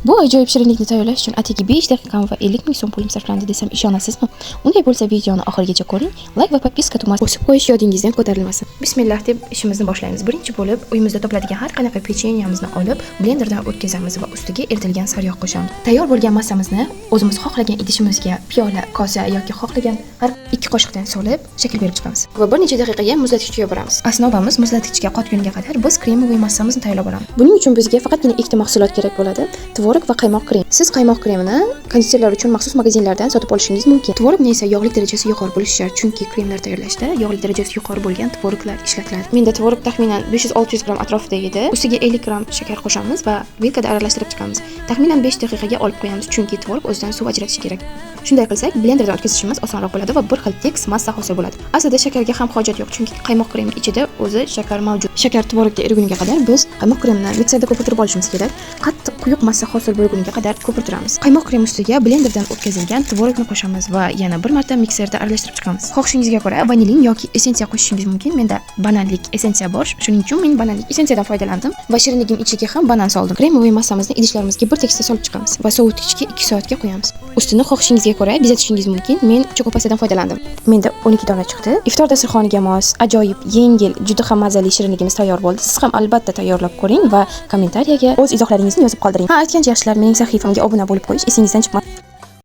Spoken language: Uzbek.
Bu ajoyib shirinlikni tayyorlash uchun atigi 5 daqiqam va 50 ming so'm pulim sarflandi desam ishonasizmi? Unday bo'lsa videoni oxirigacha ko'ring, like va podpiska tugmasini bosib qo'yish yodingizdan ko'tarilmasin. Bismillah deb ishimizni boshlaymiz. Birinchi bo'lib uyimizda topiladigan har qanaqa pechenyamizni olib, blenderdan o'tkazamiz va ustiga eritilgan sariyog' qo'shamiz. Tayyor bo'lgan massamizni o'zimiz xohlagan idishimizga, piyola, kosa yoki xohlagan har 2 qoshiqdan solib shakl berib chiqamiz. Va bir necha daqiqaga muzlatgichga yuboramiz. Asnobamiz muzlatgichga qotguniga qadar biz kremoviy massamizni tayyorlab olamiz. Buning uchun bizga faqatgina ikkita mahsulot kerak bo'ladi. Tvorog va qaymoq krem. Siz qaymoq kremini konditerlar uchun maxsus magazinlardan sotib olishingiz mumkin. Tvorogni esa yog'lik darajasi yuqori bo'lishi shart, chunki kremlar tayyorlashda yog'lik darajasi yuqori bo'lgan tvoroglar ishlatiladi. Menda tvorog taxminan 500-600 gram atrofida edi. Ustiga 50 gram shakar qo'shamiz va vilkada aralashtirib chiqamiz. Taxminan 5 daqiqaga olib qo'yamiz, chunki tvorog o'zidan suv ajratishi kerak. Shunday qilsak, blenderdan o'tkazishimiz osonroq bo'ladi va bir xil tekis massa hosil bo'ladi. Aslida shakarga ham hojat yo'q, chunki qaymoq kremi ichida o'zi shakar mavjud. Shakar tvorogga eriguniga qadar biz qaymoq kremni mikserda ko'pirtirib olishimiz kerak. Qattiq quyuq massa hosil bo'lguniga qadar ko'pirtiramiz. Qaymoq krem ustiga blenderdan o'tkazilgan tvorogni qo'shamiz va yana bir marta mikserda aralashtirib chiqamiz. Xohishingizga ko'ra vanilin yoki essensiya qo'shishingiz mumkin. Menda bananlik essensiya bor, shuning uchun men bananlik essensiyadan foydalandim va shirinligim ichiga ham banan soldim. Kremoviy massamizni idishlarimizga bir tekisda solib chiqamiz va sovutgichga 2 soatga qo'yamiz. Ustini xohishingizga ko'ra bezatishingiz mumkin. Men chokopastadan foydalandim. Menda 12 dona chiqdi. Iftor dasturxoniga mos, ajoyib, yengil, juda ham mazali shirinligimiz tayyor bo'ldi. Siz ham albatta tayyorlab ko'ring va kommentariyaga o'z izohlaringizni yozib qoldiring. Ha, aytgancha yaxshilar, mening sahifamga obuna bo'lib qo'yish esingizdan